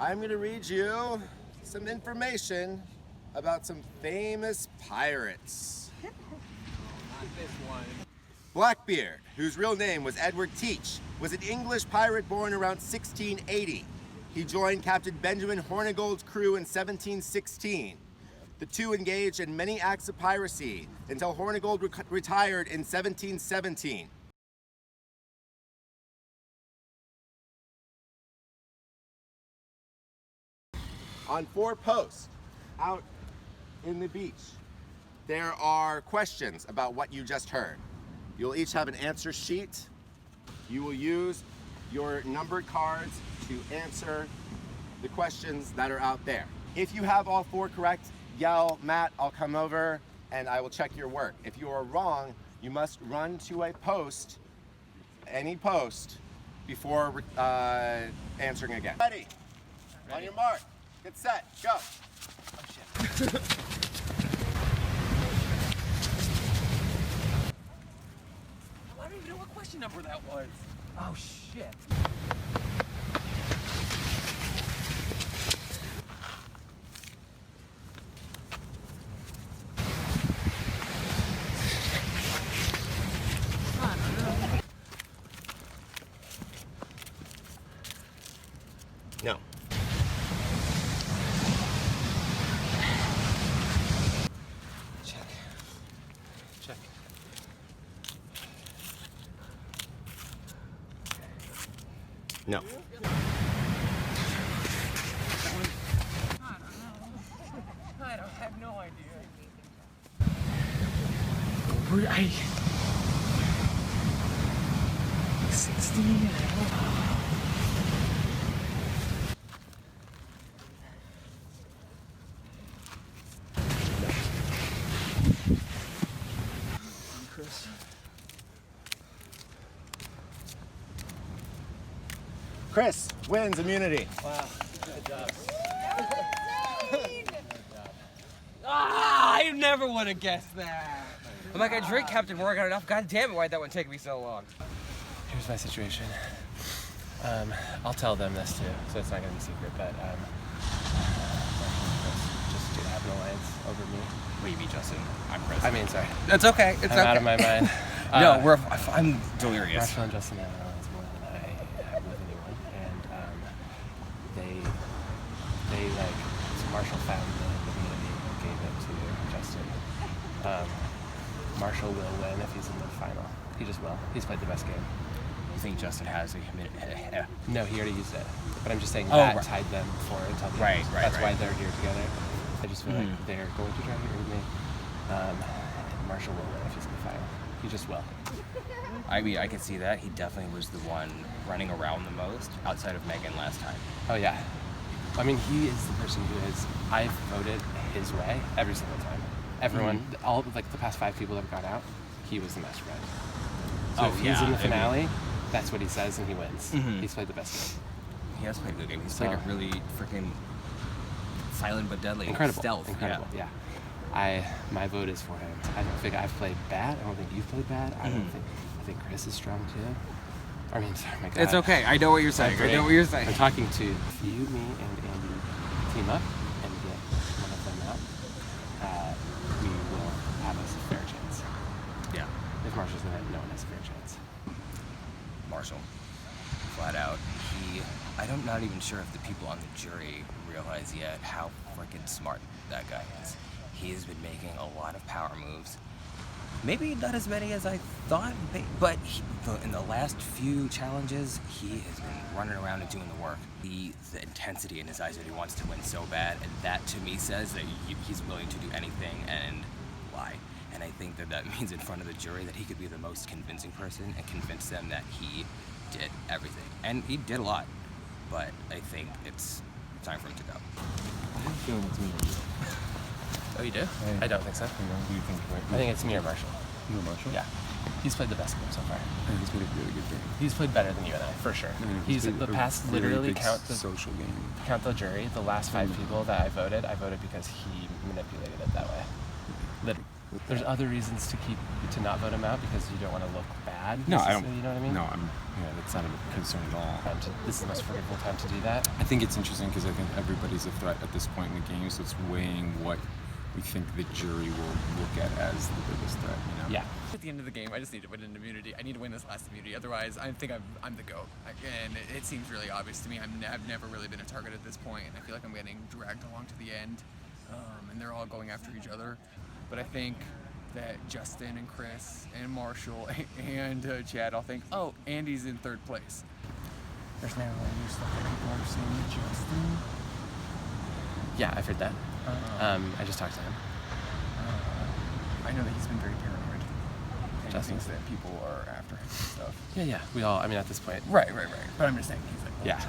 I'm going to read you some information about some famous pirates. Not this one. Blackbeard, whose real name was Edward Teach, was an English pirate born around 1680. He joined Captain Benjamin Hornigold's crew in 1716. The two engaged in many acts of piracy until Hornigold retired in 1717. On 4 posts out in the beach, there are questions about what you just heard. You'll each have an answer sheet. You will use your numbered cards to answer the questions that are out there. If you have all 4 correct, yell, Matt, I'll come over and I will check your work. If you are wrong, you must run to a post, any post, before answering again. Ready? On your mark, get set, go. Oh, shit. I don't even know what question number that was. Oh, shit. No. Check. Check. No. I don't have no idea. Were I 16? Chris wins immunity. Wow. Good job. I never would have guessed that. I'm like, I drink Captain Morgan enough. God damn it, why'd that one take me so long? Here's my situation. I'll tell them this too, so it's not gonna be secret, but just do have no lines over me. What do you mean, Justin? I'm Chris. I mean, sorry. It's okay. It's I'm okay. out of my mind. No, I'm delirious. Marshall and Justin have lines more than I have with anyone, and they like, so Marshall found the immunity and gave it to Justin. Marshall will win if he's in the final. He just will. He's played the best game. You think Justin has a No, he already used it. But I'm just saying Oh, that right. tied them for until the Right, end. right, That's right. why they're here together. I just feel like they're going to try to get rid of me. Marshall will win if he's in the final. He just will. I mean, I can see that. He definitely was the one running around the most outside of Megan last time. Oh yeah. I mean, he is the person who is. I've voted his way every single time. Everyone, all like the past 5 people that have gone out, he was the mastermind. So Oh, if he's yeah, in the I mean- finale, that's what he says, and he wins. Mhm. He's played the best game. He has played a good game. He's So- played a really freaking silent but deadly. Incredible. Stealth. Incredible. Yeah. My vote is for him. I don't think I've played bad. I don't think you've played bad. I think Chris is strong too. I mean, sorry, my God. It's okay. I know what you're saying. I know what you're saying. I'm talking to you, me, and Andy. Team up and get one of them out. We will have a fair chance. Yeah. If Marshall's in it, no one has a fair chance. Marshall, flat out. I'm not even sure if the people on the jury realize yet how freaking smart that guy is. He has been making a lot of power moves. Maybe not as many as I thought, but in the last few challenges, he has been running around and doing the work. The intensity in his eyes that he wants to win so bad, and that to me says that he's willing to do anything and lie. And I think that means in front of the jury that he could be the most convincing person and convince them that he did everything. And he did a lot, but I think it's time for him to go. I have a feeling it's me or you. Oh, you do? Hey. I don't think so. Who do you think? I think it's me or Marshall. You or Marshall? Yeah. He's played the best game so far. I think he's played a really good game. He's played better than you and I, for sure. I think He's played the a past very literally big count the jury. The last 5 people that I voted because he manipulated it that way. Literally. There's other reasons to not vote him out because you don't want to look bad. No, I don't. You know what I mean? No, that's not a concern at all. This is the most forgivable time to do that. I think it's interesting because I think everybody's a threat at this point in the game, so it's weighing what we think the jury will look at as the biggest threat. Yeah. At the end of the game, I just need to win an immunity. I need to win this last immunity. Otherwise, I think I'm the GOAT. And it seems really obvious to me. I've never really been a target at this point, and I feel like I'm getting dragged along to the end. And they're all going after each other. But I think that Justin and Chris and Marshall and Chad all think, oh, Andy's in third place. There's now new stuff that people are saying Justin. Yeah, I've heard that. I just talked to him. I know that he's been very paranoid. And Justin? he thinks that people are after him and stuff. Yeah. We all, I mean, at this point. Right. But I'm just saying he's like, Yeah.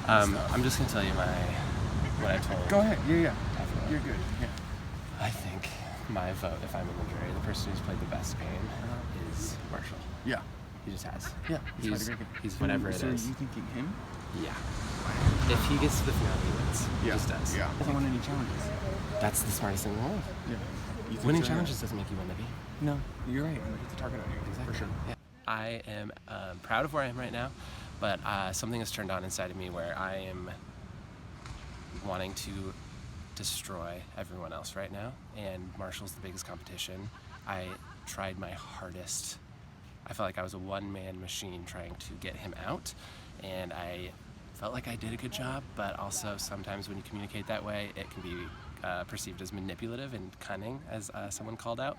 I'm just going to tell you what I told. Go ahead. Yeah. everyone. You're good. Yeah. I think my vote, if I'm in the jury, the person who's played the best game is Marshall. Yeah. He just has. Yeah. He's whatever it So is. you thinking him? Yeah. If he gets to the finale, he wins. He just does. Yeah. Doesn't want any challenges. That's the smartest thing in the world. Yeah. You think Winning so? challenges doesn't make you win, Libby. No, you're right. I'm gonna put the target on you. For sure. Yeah. I am proud of where I am right now, but something has turned on inside of me where I am wanting to destroy everyone else right now, and Marshall's the biggest competition. I tried my hardest. I felt like I was a one-man machine trying to get him out, and I felt like I did a good job, but also sometimes when you communicate that way, it can be perceived as manipulative and cunning, as someone called out.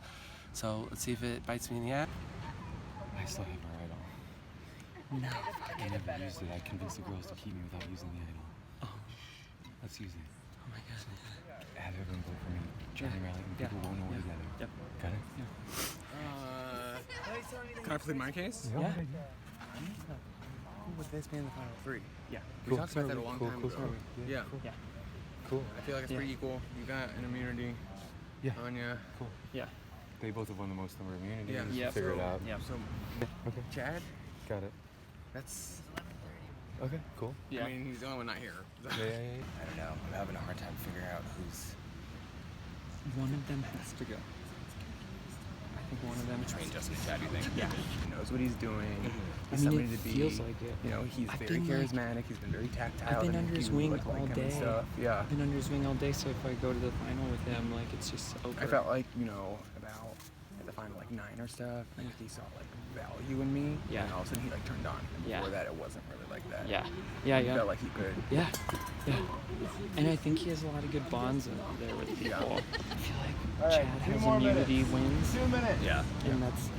So let's see if it bites me in the ass. I still have our idol. No. I never used it. I convinced the girls to keep me without using the idol. Oh. Let's use it. Oh my God. Have everyone vote for me. Johnny Rally, and people won't know we're together. Yep. Got it? Can I plead my case? Yeah. Who would this be in the final three? Yeah. We talked about that a long time ago. Yeah. Yeah. Cool. I feel like it's pretty equal. You got an immunity. Yeah. Anya. Cool. Yeah. They both have won the most number of immunities. Yeah. Yep. Figure it out. Yeah. So, Okay. Chad, Got it. that's. Okay, cool. Yeah. I mean, he's the only one not here. Yeah. I don't know. I'm having a hard time figuring out who's One of them has to go. I think one of them. between Justin and Chad. You think? Yeah. He knows what he's doing. I He's mean, somebody it to be. feels like it. You know, he's I've very been, like- charismatic. He's been very tactile. I've been and under his people, wing like all him and day. stuff. Yeah. I've been under his wing all day, so if I go to the final with him, like it's just over. I felt like, about at the final, 9 or stuff, I think he saw, value in me. Yeah. And all of a sudden he, turned on. And Yeah. before that, it wasn't really like that. Yeah. He felt like he could. Yeah. And I think he has a lot of good bonds in there with people. I feel like Chad has immunity wins, Yeah. and that's it.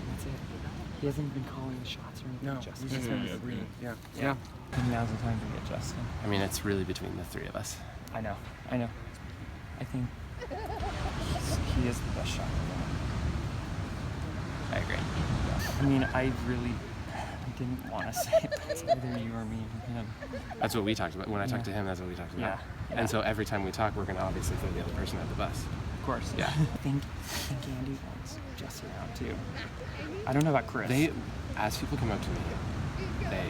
He hasn't been calling the shots or anything. No, Justin. he's just been agreeing. Yeah. Yeah. And now's the time to get Justin. I mean, it's really between the three of us. I know. I think he is the best shot. I agree. I mean, I didn't want to say it, but it's either you or me or him. That's what we talked about. When I talked to him, that's what we talked about. Yeah. And so every time we talk, we're going to obviously throw the other person at the bus. Of course. Yeah. I think Andy wants Justin out too. I don't know about Chris. As people come up to me, they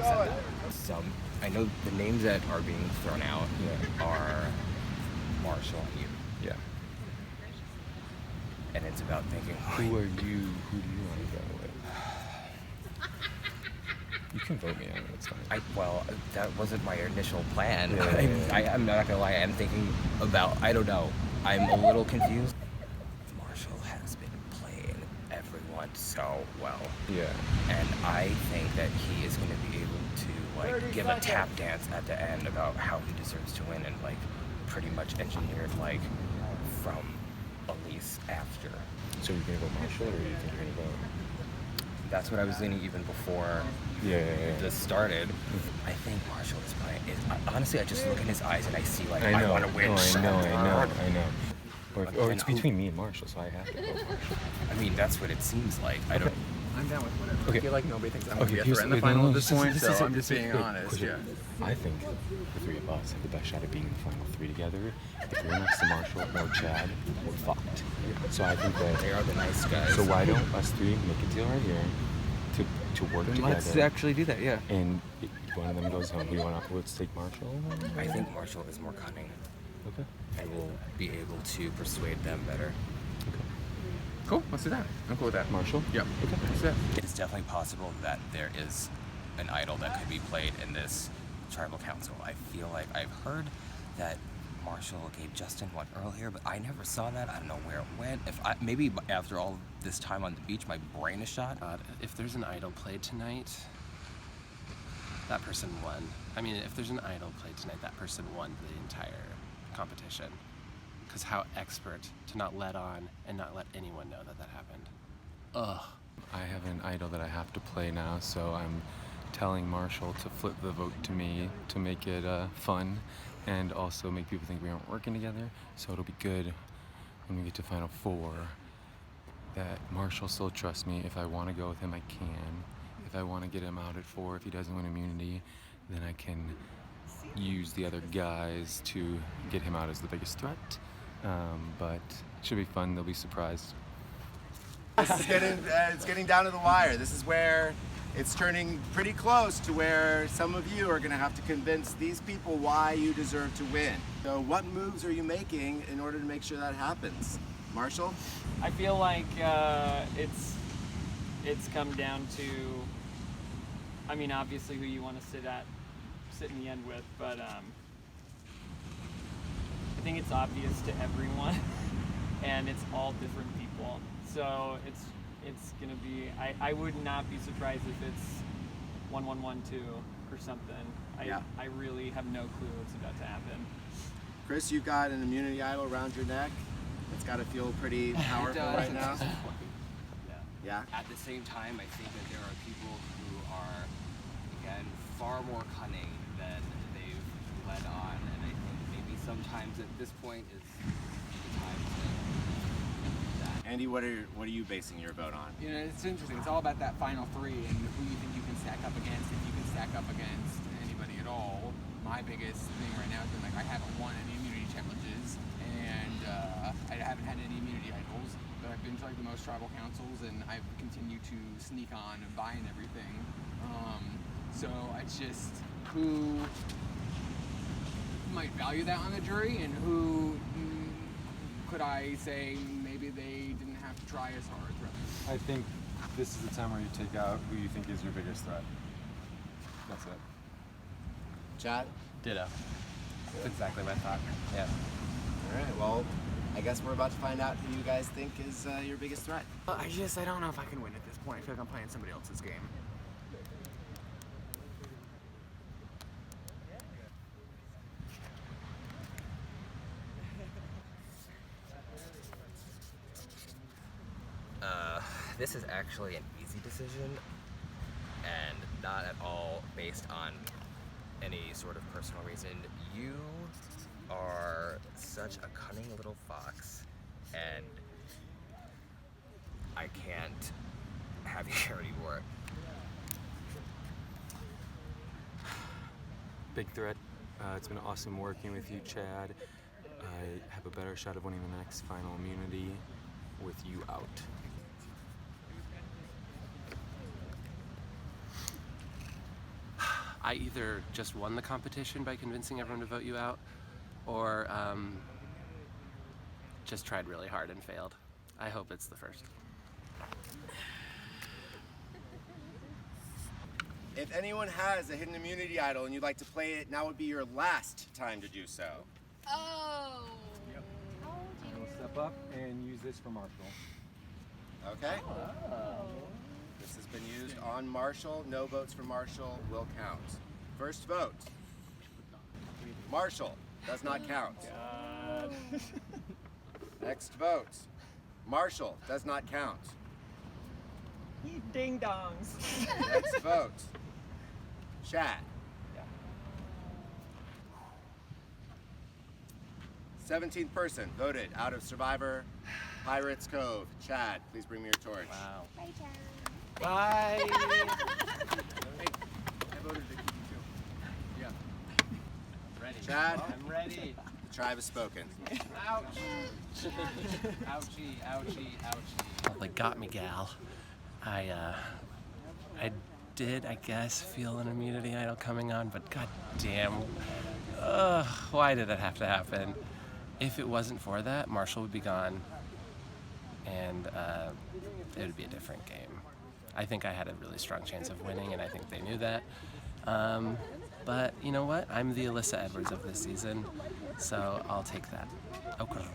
said that. I know the names that are being thrown out are Marshall and you. Yeah. And it's about thinking, Who are you? Who do you want to go with? You can vote me in. It's fine. that wasn't my initial plan. Yeah. I'm not gonna lie, I'm thinking about, I don't know. I'm a little confused. Marshall has been playing everyone so well. Yeah. And I think that he is going to be able to give a tap dance at the end about how he deserves to win and pretty much engineered from Elise after. So you're gonna go Marshall, or you think you're gonna go? That's what I was thinking even before Yeah. this started. I think Marshall is playing. Honestly, I just look in his eyes and I see I know. I want to win. Oh, so I know. hard. Or Then it's who- between me and Marshall, so I have to go Marshall. I mean, that's what it seems like. I don't. I'm down with whatever. Okay. I feel like nobody thinks I'm going to be a here's- threat in the wait, final no, at this point, this so is- I'm just being wait, honest. question. Yeah. I think the three of us have the best shot at being in the final three together. If we're next to Marshall or Chad, we're fucked. So I think that. They are the nice guys. So why don't us three make a deal right here to work together? Let's actually do that, yeah. And one of them goes home. Let's take Marshall. I think Marshall is more cunning Okay. and will be able to persuade them better. Okay. Cool, let's do that. I'm cool with that. Marshall? Yep. Okay, let's do that. It is definitely possible that there is an idol that could be played in this tribal council. I feel like I've heard that Marshall gave Justin one earlier, but I never saw that. I don't know where it went. Maybe after all this time on the beach, my brain is shot. If there's an idol played tonight, that person won. I mean, if there's an idol played tonight, that person won the entire competition. Because how expert to not let on and not let anyone know that that happened. Ugh. I have an idol that I have to play now, so I'm telling Marshall to flip the vote to me to make it fun and also make people think we aren't working together. So it'll be good when we get to Final Four that Marshall still trusts me. If I want to go with him, I can. If I want to get him out at 4, if he doesn't win immunity, then I can use the other guys to get him out as the biggest threat. But it should be fun. They'll be surprised. This is it's getting down to the wire. This is where it's turning pretty close to where some of you are going to have to convince these people why you deserve to win. So what moves are you making in order to make sure that happens? Marshall? I feel like it's come down to, I mean, obviously who you want to sit in the end with, but I think it's obvious to everyone, and it's all different people. So it's gonna be. I would not be surprised if it's 1-1-1-2 or something. I really have no clue what's about to happen. Chris, you've got an immunity idol around your neck. It's got to feel pretty powerful right now. Yeah. At the same time, I think that there are people who are, again, far more cunning than they've led on, and I think maybe sometimes at this point is the time to do that. Andy, what are you basing your vote on? You know, it's interesting. It's all about that final 3 and who you think you can stack up against, if you can stack up against anybody at all. My biggest thing right now has been, like, I haven't won any immunity challenges, and I haven't had any immunity idols, but I've been to, like, the most tribal councils, and I've continued to sneak on and buy in everything. So it's just who might value that on the jury, and who could I say maybe they didn't have to try as hard. I think this is the time where you take out who you think is your biggest threat. That's it. Chad? Ditto. That's exactly my thought. Yeah. All right, well, I guess we're about to find out who you guys think is your biggest threat. I don't know if I can win at this point. I feel like I'm playing somebody else's game. This is actually an easy decision and not at all based on any sort of personal reason. You are such a cunning little fox, and I can't have you here anymore. Big threat. It's been awesome working with you, Chad. I have a better shot of winning the next final immunity with you out. I either just won the competition by convincing everyone to vote you out, or just tried really hard and failed. I hope it's the first. If anyone has a hidden immunity idol and you'd like to play it, now would be your last time to do so. Oh. Yep. Oh We'll dear. step up and use this for Marshall. Okay? This has been used on Marshall. No votes for Marshall will count. First vote. Marshall does not count. Next vote. Marshall does not count. You ding dongs. Next vote. Chad. 17th person voted out of Survivor Pirates Cove. Chad, please bring me your torch. Wow. Bye, Chad. Bye. Hey, I voted to keep you too. Yeah. Ready. Chad, I'm ready. the tribe has spoken. Ouch. Ouchie, ouchie, ouchie. Well, they got me, gal. I did, I guess, feel an immunity idol coming on, but goddamn, why did that have to happen? If it wasn't for that, Marshall would be gone and it would be a different game. I think I had a really strong chance of winning, and I think they knew that. But you know what? I'm the Alyssa Edwards of this season, so I'll take that. Oh, crown.